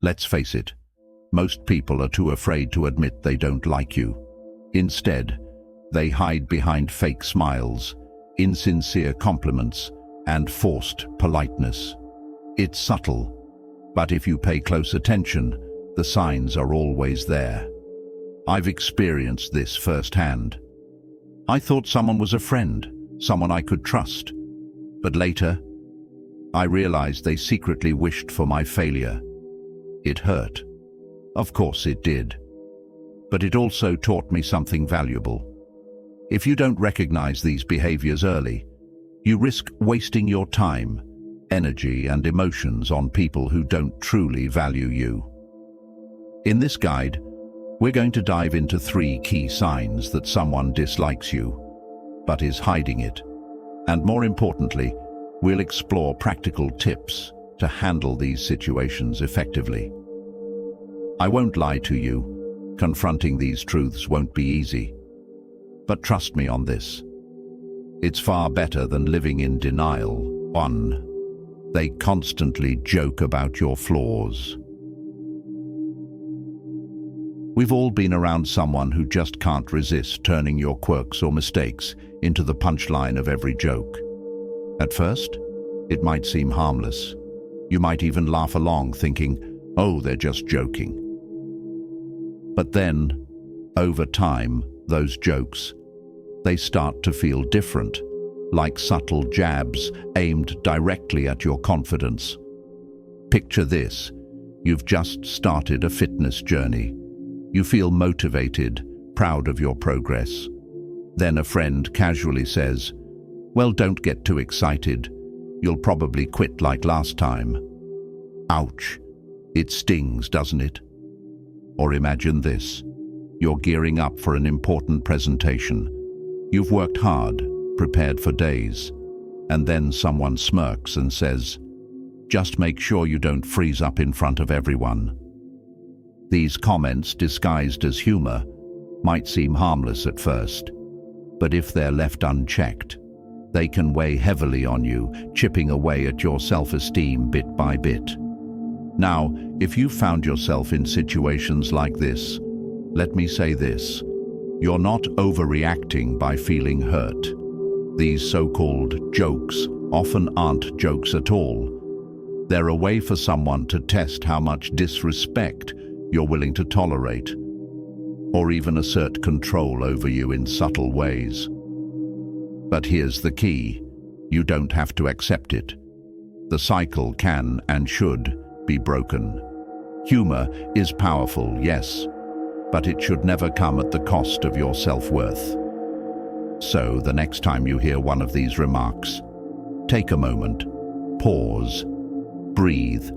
Let's face it, most people are too afraid to admit they don't like you. Instead, they hide behind fake smiles, insincere compliments, and forced politeness. It's subtle, but if you pay close attention, the signs are always there. I've experienced this firsthand. I thought someone was a friend, someone I could trust. But later, I realized they secretly wished for my failure. It hurt. Of course it did. But it also taught me something valuable. If you don't recognize these behaviors early, you risk wasting your time, energy, and emotions on people who don't truly value you. In this guide, we're going to dive into 3 key signs that someone dislikes you, but is hiding it. And more importantly, we'll explore practical tips to handle these situations effectively. I won't lie to you, confronting these truths won't be easy. But trust me on this. It's far better than living in denial. 1. They constantly joke about your flaws. We've all been around someone who just can't resist turning your quirks or mistakes into the punchline of every joke. At first, it might seem harmless. You might even laugh along thinking, oh, they're just joking. But then, over time, those jokes, they start to feel different, like subtle jabs aimed directly at your confidence. Picture this. You've just started a fitness journey. You feel motivated, proud of your progress. Then a friend casually says, well, don't get too excited. You'll probably quit like last time. Ouch. It stings, doesn't it? Or imagine this. You're gearing up for an important presentation. You've worked hard, prepared for days, and then someone smirks and says, just make sure you don't freeze up in front of everyone. These comments, disguised as humor, might seem harmless at first, but if they're left unchecked, they can weigh heavily on you, chipping away at your self-esteem bit by bit. Now, if you found yourself in situations like this, let me say this. You're not overreacting by feeling hurt. These so-called jokes often aren't jokes at all. They're a way for someone to test how much disrespect you're willing to tolerate, or even assert control over you in subtle ways. But here's the key. You don't have to accept it. The cycle can and should be broken. Humor is powerful, yes, but it should never come at the cost of your self-worth. So the next time you hear one of these remarks, take a moment, pause, breathe,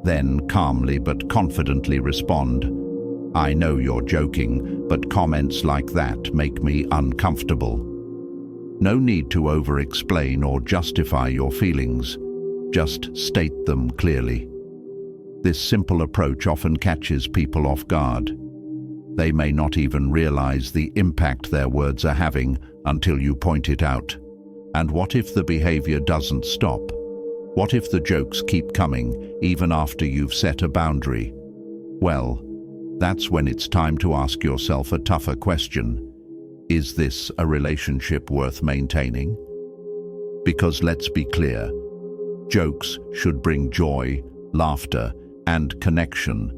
then calmly but confidently respond, I know you're joking, but comments like that make me uncomfortable. No need to over-explain or justify your feelings. Just state them clearly. This simple approach often catches people off guard. They may not even realize the impact their words are having until you point it out. And what if the behavior doesn't stop? What if the jokes keep coming even after you've set a boundary? Well, that's when it's time to ask yourself a tougher question. Is this a relationship worth maintaining? Because let's be clear, jokes should bring joy, laughter, and connection,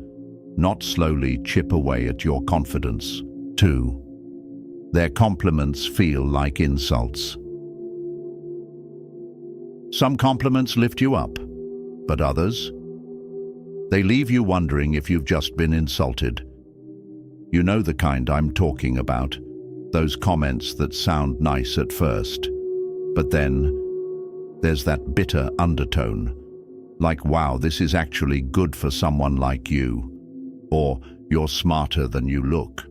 not slowly chip away at your confidence. 2. Their compliments feel like insults. Some compliments lift you up, but others, they leave you wondering if you've just been insulted. You know the kind I'm talking about, those comments that sound nice at first, but then there's that bitter undertone, like, wow, this is actually good for someone like you, or you're smarter than you look.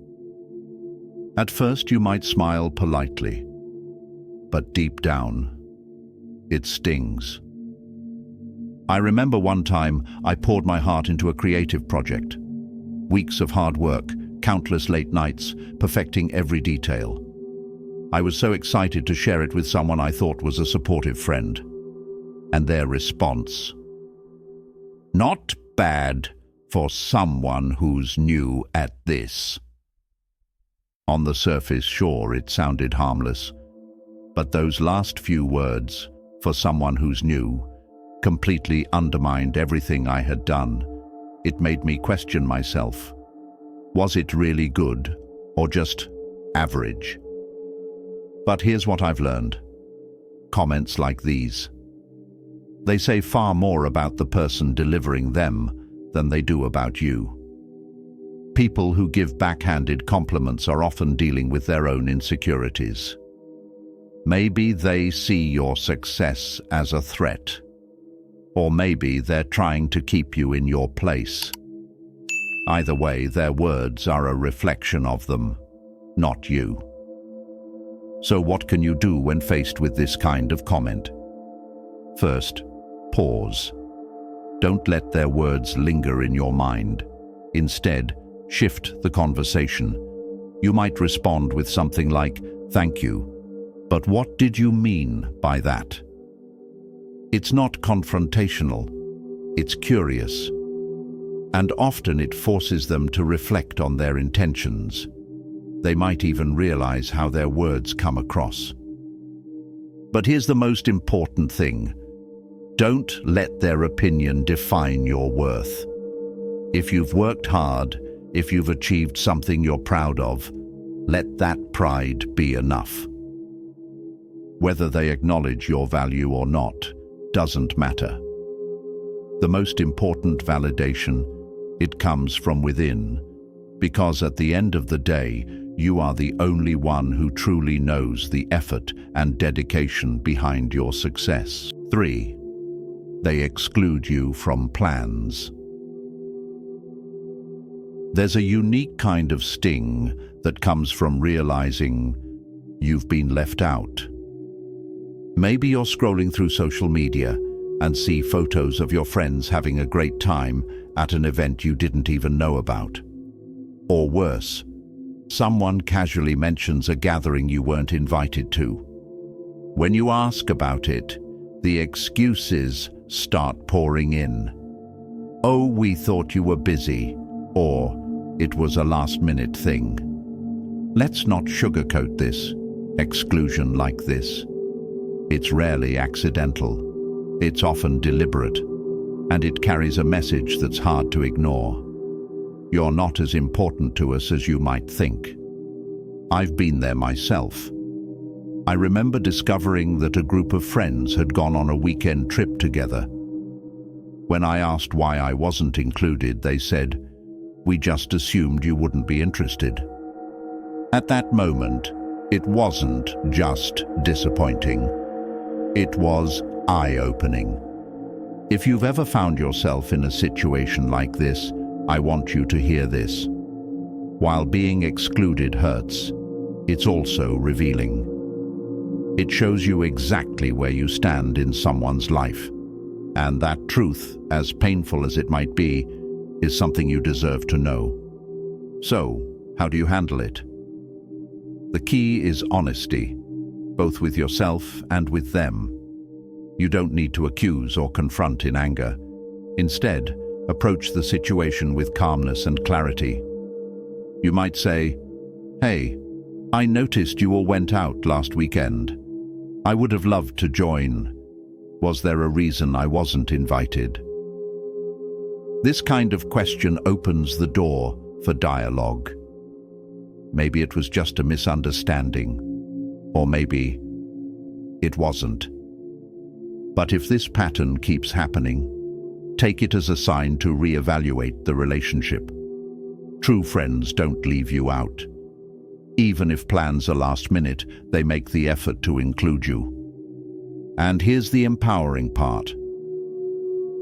At first you might smile politely, but deep down, it stings. I remember one time I poured my heart into a creative project. Weeks of hard work, countless late nights, perfecting every detail. I was so excited to share it with someone I thought was a supportive friend. And their response, not bad, for someone who's new at this. On the surface, sure, it sounded harmless, but those last few words, for someone who's new, completely undermined everything I had done. It made me question myself. Was it really good, or just average? But here's what I've learned. Comments like these. They say far more about the person delivering them than they do about you. People who give backhanded compliments are often dealing with their own insecurities. Maybe they see your success as a threat, or maybe they're trying to keep you in your place. Either way, their words are a reflection of them, not you. So what can you do when faced with this kind of comment? First, pause. Don't let their words linger in your mind. Instead, shift the conversation. You might respond with something like, "Thank you, but what did you mean by that?" It's not confrontational, it's curious. And often it forces them to reflect on their intentions. They might even realize how their words come across. But here's the most important thing. Don't let their opinion define your worth. If you've worked hard, if you've achieved something you're proud of, let that pride be enough. Whether they acknowledge your value or not doesn't matter. The most important validation, it comes from within, because at the end of the day, you are the only one who truly knows the effort and dedication behind your success. 3. They exclude you from plans. There's a unique kind of sting that comes from realizing you've been left out. Maybe you're scrolling through social media and see photos of your friends having a great time at an event you didn't even know about. Or worse, someone casually mentions a gathering you weren't invited to. When you ask about it, the excuses start pouring in. "Oh, we thought you were busy," or "It was a last-minute thing." Let's not sugarcoat this exclusion like this. It's rarely accidental. It's often deliberate, and it carries a message that's hard to ignore. You're not as important to us as you might think. I've been there myself. I remember discovering that a group of friends had gone on a weekend trip together. When I asked why I wasn't included, they said, "We just assumed you wouldn't be interested." At that moment, it wasn't just disappointing. It was eye-opening. If you've ever found yourself in a situation like this, I want you to hear this. While being excluded hurts, it's also revealing. It shows you exactly where you stand in someone's life. And that truth, as painful as it might be, is something you deserve to know. So, how do you handle it? The key is honesty, both with yourself and with them. You don't need to accuse or confront in anger. Instead, approach the situation with calmness and clarity. You might say, "Hey, I noticed you all went out last weekend. I would have loved to join. Was there a reason I wasn't invited?" This kind of question opens the door for dialogue. Maybe it was just a misunderstanding, or maybe it wasn't. But if this pattern keeps happening, take it as a sign to reevaluate the relationship. True friends don't leave you out. Even if plans are last minute, they make the effort to include you. And here's the empowering part.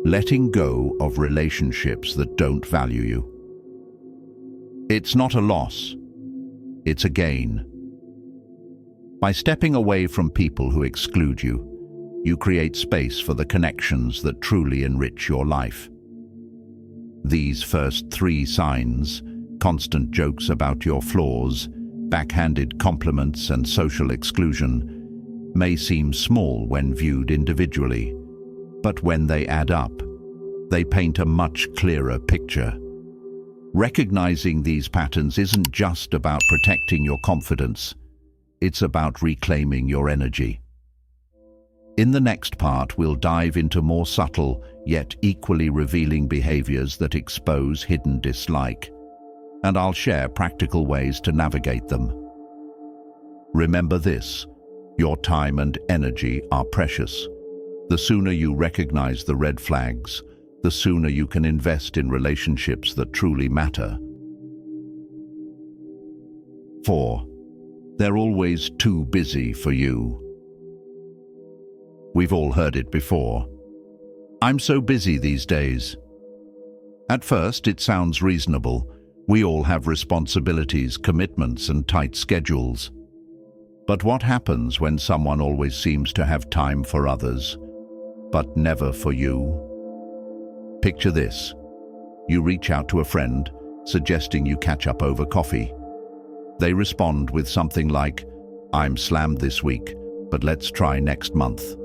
Letting go of relationships that don't value you. It's not a loss, it's a gain. By stepping away from people who exclude you, you create space for the connections that truly enrich your life. These first 3 signs, constant jokes about your flaws, backhanded compliments, and social exclusion, may seem small when viewed individually, but when they add up, they paint a much clearer picture. Recognizing these patterns isn't just about protecting your confidence, it's about reclaiming your energy. In the next part, we'll dive into more subtle, yet equally revealing behaviors that expose hidden dislike, and I'll share practical ways to navigate them. Remember this: your time and energy are precious. The sooner you recognize the red flags, the sooner you can invest in relationships that truly matter. 4. They're always too busy for you. We've all heard it before. I'm so busy these days. At first, it sounds reasonable. We all have responsibilities, commitments, and tight schedules. But what happens when someone always seems to have time for others, but never for you? Picture this. You reach out to a friend, suggesting you catch up over coffee. They respond with something like, "I'm slammed this week, but let's try next month."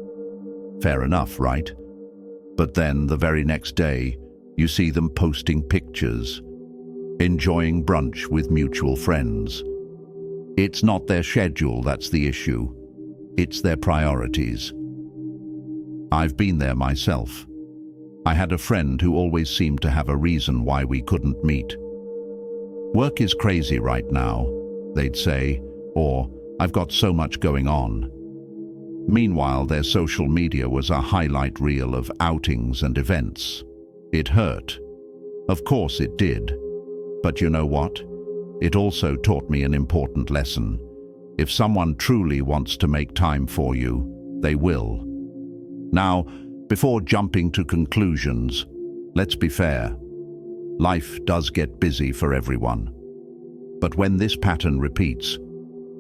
Fair enough, right? But then the very next day, you see them posting pictures, enjoying brunch with mutual friends. It's not their schedule that's the issue. It's their priorities. I've been there myself. I had a friend who always seemed to have a reason why we couldn't meet. "Work is crazy right now," they'd say, or "I've got so much going on." Meanwhile, their social media was a highlight reel of outings and events. It hurt. Of course it did. But you know what? It also taught me an important lesson. If someone truly wants to make time for you, they will. Now, before jumping to conclusions, let's be fair. Life does get busy for everyone. But when this pattern repeats,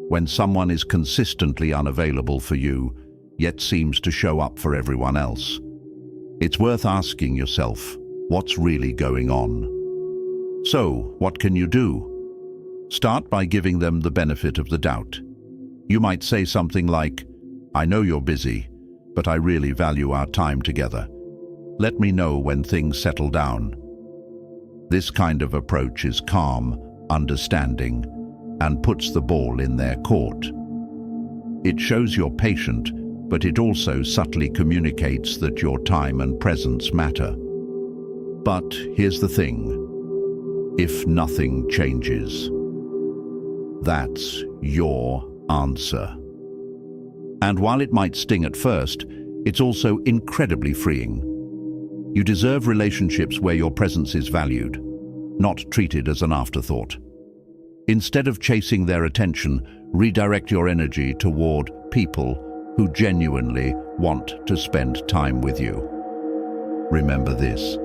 when someone is consistently unavailable for you, yet seems to show up for everyone else, it's worth asking yourself, what's really going on? So, what can you do? Start by giving them the benefit of the doubt. You might say something like, "I know you're busy, but I really value our time together. Let me know when things settle down." This kind of approach is calm, understanding, and puts the ball in their court. It shows you're patient, but it also subtly communicates that your time and presence matter. But here's the thing. If nothing changes, that's your answer. And while it might sting at first, it's also incredibly freeing. You deserve relationships where your presence is valued, not treated as an afterthought. Instead of chasing their attention, redirect your energy toward people who genuinely want to spend time with you. Remember this: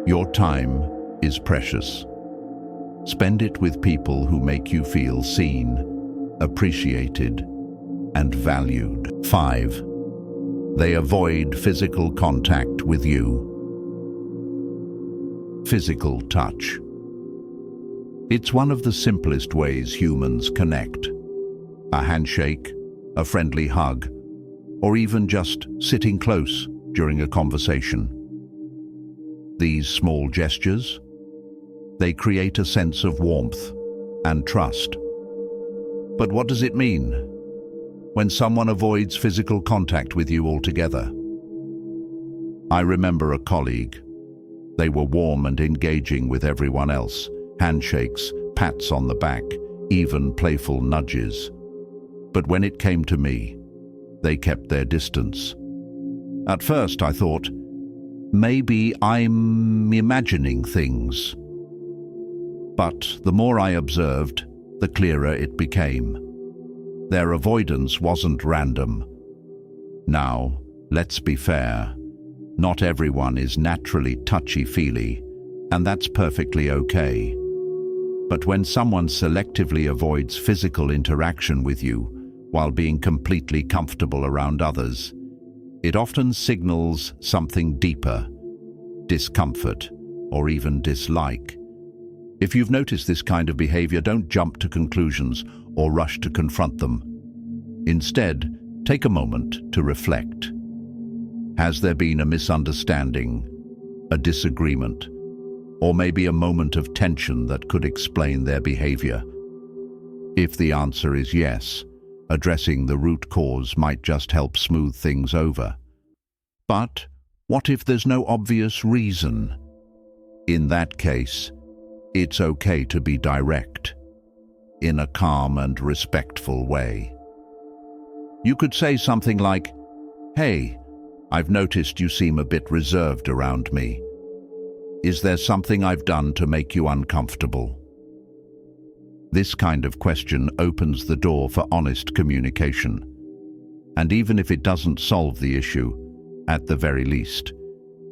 your time is precious. Spend it with people who make you feel seen, appreciated, and valued. 5. They avoid physical contact with you. Physical touch. It's one of the simplest ways humans connect. A handshake, a friendly hug, or even just sitting close during a conversation. These small gestures, they create a sense of warmth and trust. But what does it mean when someone avoids physical contact with you altogether? I remember a colleague. They were warm and engaging with everyone else, handshakes, pats on the back, even playful nudges. But when it came to me, they kept their distance. At first I thought, maybe I'm imagining things. But the more I observed, the clearer it became. Their avoidance wasn't random. Now, let's be fair. Not everyone is naturally touchy-feely, and that's perfectly okay. But when someone selectively avoids physical interaction with you while being completely comfortable around others, it often signals something deeper: discomfort, or even dislike. If you've noticed this kind of behavior, don't jump to conclusions or rush to confront them. Instead, take a moment to reflect. Has there been a misunderstanding, a disagreement, or maybe a moment of tension that could explain their behavior? If the answer is yes, addressing the root cause might just help smooth things over. But what if there's no obvious reason? In that case, it's okay to be direct, in a calm and respectful way. You could say something like, "Hey, I've noticed you seem a bit reserved around me. Is there something I've done to make you uncomfortable?" This kind of question opens the door for honest communication. And even if it doesn't solve the issue, at the very least,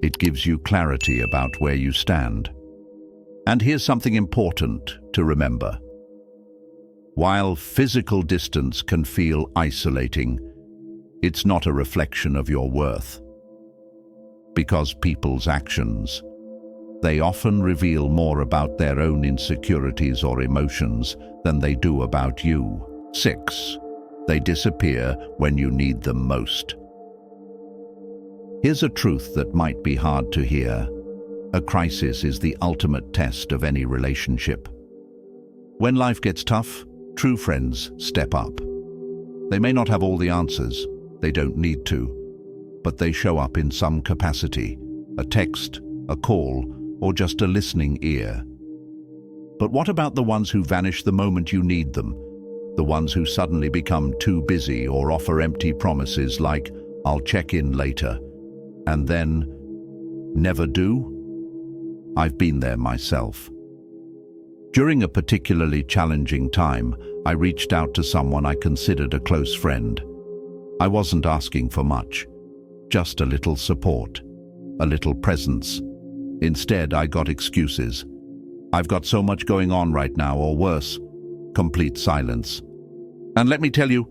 it gives you clarity about where you stand. And here's something important to remember. While physical distance can feel isolating, it's not a reflection of your worth. Because people's actions, they often reveal more about their own insecurities or emotions than they do about you. 6. They disappear when you need them most. Here's a truth that might be hard to hear. A crisis is the ultimate test of any relationship. When life gets tough, true friends step up. They may not have all the answers, they don't need to, but they show up in some capacity, a text, a call, or just a listening ear. But what about the ones who vanish the moment you need them? The ones who suddenly become too busy or offer empty promises like, "I'll check in later," and then never do? I've been there myself. During a particularly challenging time, I reached out to someone I considered a close friend. I wasn't asking for much, just a little support, a little presence. Instead, I got excuses. "I've got so much going on right now," or worse, complete silence. And let me tell you,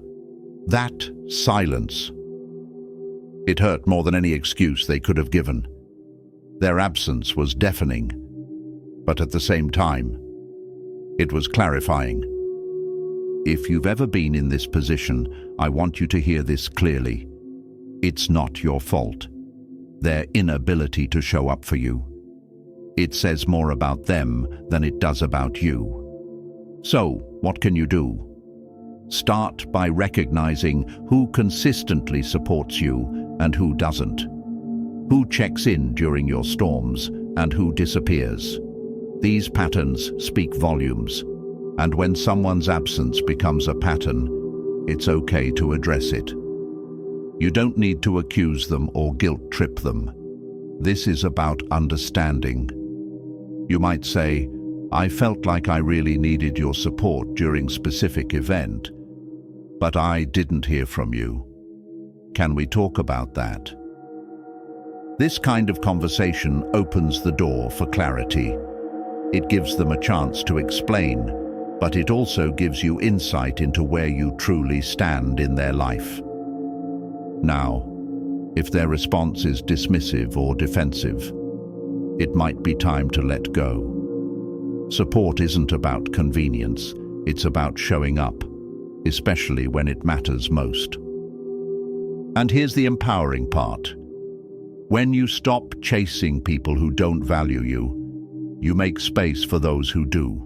that silence, it hurt more than any excuse they could have given. Their absence was deafening, but at the same time, it was clarifying. If you've ever been in this position, I want you to hear this clearly. It's not your fault. Their inability to show up for you. It says more about them than it does about you. So, what can you do? Start by recognizing who consistently supports you and who doesn't. Who checks in during your storms and who disappears. These patterns speak volumes, and when someone's absence becomes a pattern, it's okay to address it. You don't need to accuse them or guilt trip them. This is about understanding. You might say, "I felt like I really needed your support during specific event, but I didn't hear from you. Can we talk about that?" This kind of conversation opens the door for clarity. It gives them a chance to explain, but it also gives you insight into where you truly stand in their life. Now, if their response is dismissive or defensive, it might be time to let go. Support isn't about convenience, it's about showing up, especially when it matters most. And here's the empowering part. When you stop chasing people who don't value you, you make space for those who do.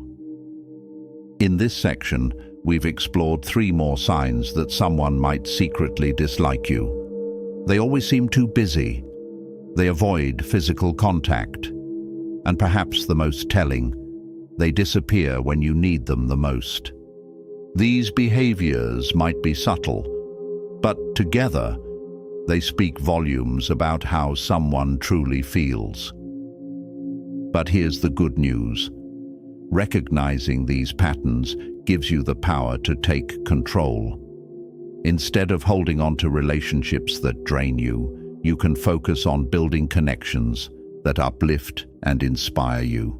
In this section, we've explored 3 more signs that someone might secretly dislike you. They always seem too busy. They avoid physical contact. And perhaps the most telling, they disappear when you need them the most. These behaviors might be subtle, but together, they speak volumes about how someone truly feels. But here's the good news. Recognizing these patterns gives you the power to take control. Instead of holding on to relationships that drain you, you can focus on building connections that uplift and inspire you.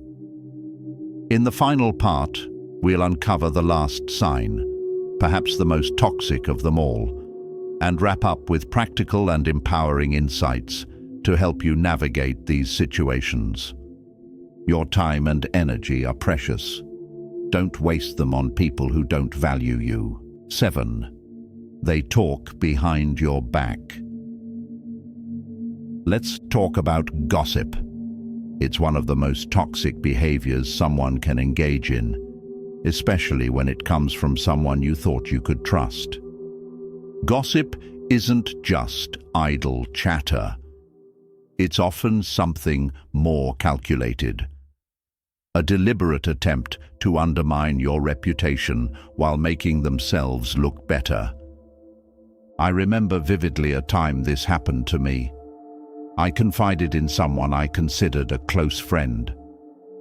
In the final part, we'll uncover the last sign, perhaps the most toxic of them all, and wrap up with practical and empowering insights to help you navigate these situations. Your time and energy are precious. Don't waste them on people who don't value you. 7. They talk behind your back. Let's talk about gossip. It's one of the most toxic behaviors someone can engage in, especially when it comes from someone you thought you could trust. Gossip isn't just idle chatter. It's often something more calculated. A deliberate attempt to undermine your reputation while making themselves look better. I remember vividly a time this happened to me. I confided in someone I considered a close friend.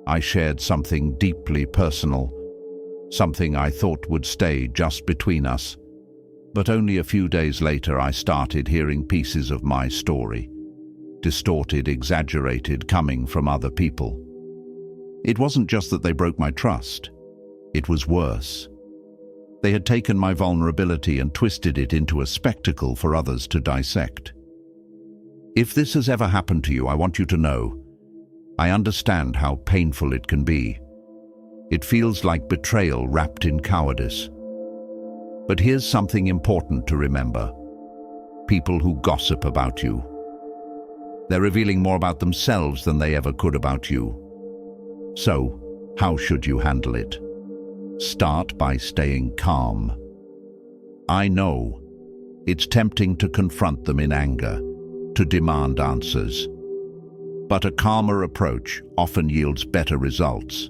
I shared something deeply personal, something I thought would stay just between us. But only a few days later I started hearing pieces of my story, distorted, exaggerated, coming from other people. It wasn't just that they broke my trust. It was worse. They had taken my vulnerability and twisted it into a spectacle for others to dissect. If this has ever happened to you, I want you to know, I understand how painful it can be. It feels like betrayal wrapped in cowardice. But here's something important to remember. People who gossip about you, they're revealing more about themselves than they ever could about you. So, how should you handle it? Start by staying calm. I know it's tempting to confront them in anger, to demand answers. But a calmer approach often yields better results.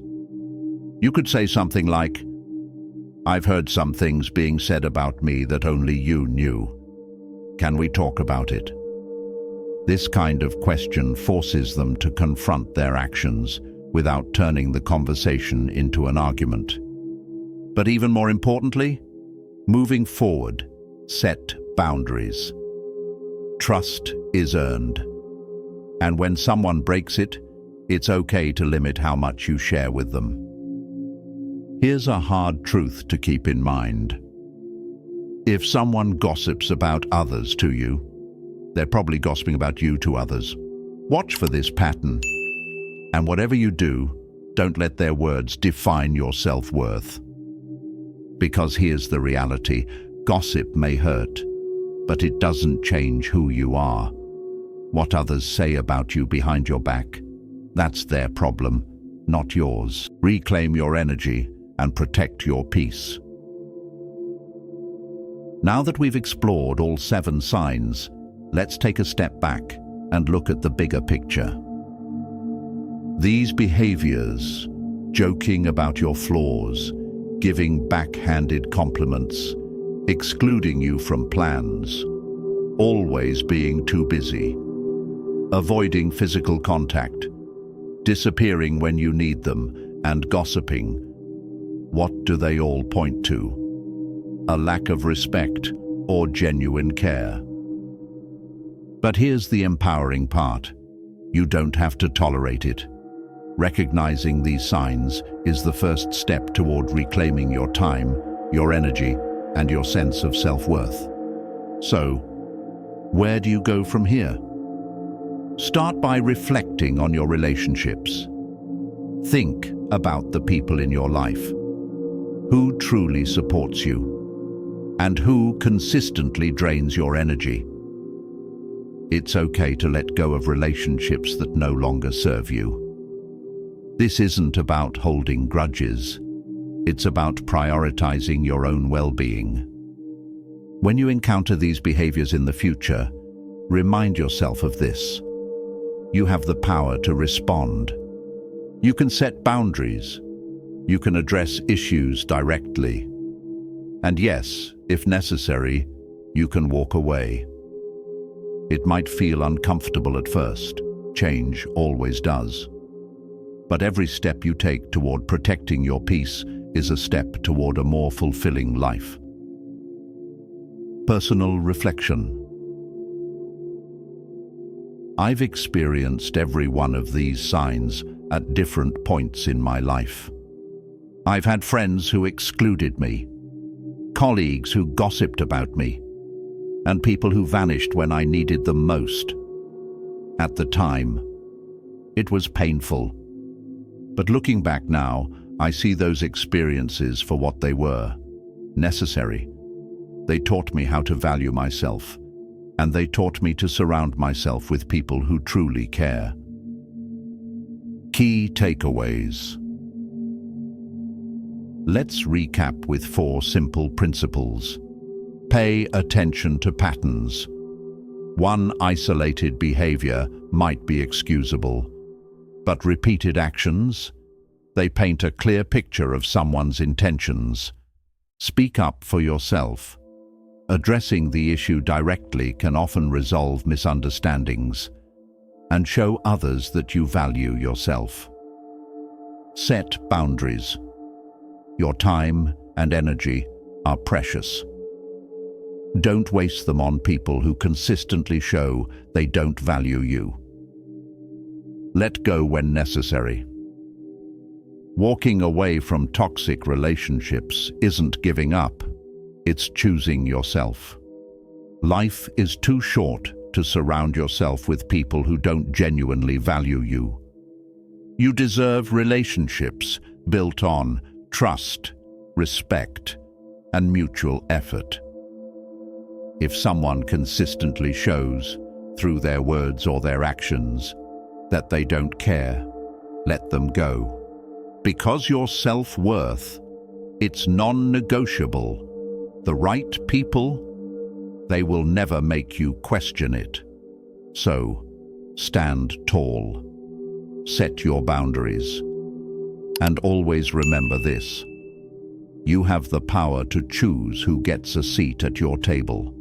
You could say something like, "I've heard some things being said about me that only you knew. Can we talk about it?" This kind of question forces them to confront their actions without turning the conversation into an argument. But even more importantly, moving forward, set boundaries. Trust is earned. And when someone breaks it, it's okay to limit how much you share with them. Here's a hard truth to keep in mind. If someone gossips about others to you, they're probably gossiping about you to others. Watch for this pattern. And whatever you do, don't let their words define your self-worth. Because here's the reality. Gossip may hurt, but it doesn't change who you are. What others say about you behind your back, that's their problem, not yours. Reclaim your energy and protect your peace. Now that we've explored all 7 signs, let's take a step back and look at the bigger picture. These behaviors, joking about your flaws, giving backhanded compliments, excluding you from plans, always being too busy, avoiding physical contact, disappearing when you need them, and gossiping. What do they all point to? A lack of respect or genuine care. But here's the empowering part. You don't have to tolerate it. Recognizing these signs is the first step toward reclaiming your time, your energy, and your sense of self-worth. So, where do you go from here? Start by reflecting on your relationships. Think about the people in your life. Who truly supports you? And who consistently drains your energy? It's okay to let go of relationships that no longer serve you. This isn't about holding grudges. It's about prioritizing your own well-being. When you encounter these behaviors in the future, remind yourself of this. You have the power to respond. You can set boundaries. You can address issues directly. And yes, if necessary, you can walk away. It might feel uncomfortable at first. Change always does. But every step you take toward protecting your peace is a step toward a more fulfilling life. Personal reflection. I've experienced every one of these signs at different points in my life. I've had friends who excluded me, colleagues who gossiped about me, and people who vanished when I needed them most. At the time, it was painful. But looking back now, I see those experiences for what they were, necessary. They taught me how to value myself, and they taught me to surround myself with people who truly care. Key takeaways. Let's recap with 4 simple principles. Pay attention to patterns. One isolated behavior might be excusable, but repeated actions, they paint a clear picture of someone's intentions. Speak up for yourself. Addressing the issue directly can often resolve misunderstandings and show others that you value yourself. Set boundaries. Your time and energy are precious. Don't waste them on people who consistently show they don't value you. Let go when necessary. Walking away from toxic relationships isn't giving up, it's choosing yourself. Life is too short to surround yourself with people who don't genuinely value you. You deserve relationships built on trust, respect, and mutual effort. If someone consistently shows, through their words or their actions, that they don't care, let them go. Because your self-worth, it's non-negotiable. The right people, they will never make you question it. So, stand tall. Set your boundaries. And always remember this: you have the power to choose who gets a seat at your table.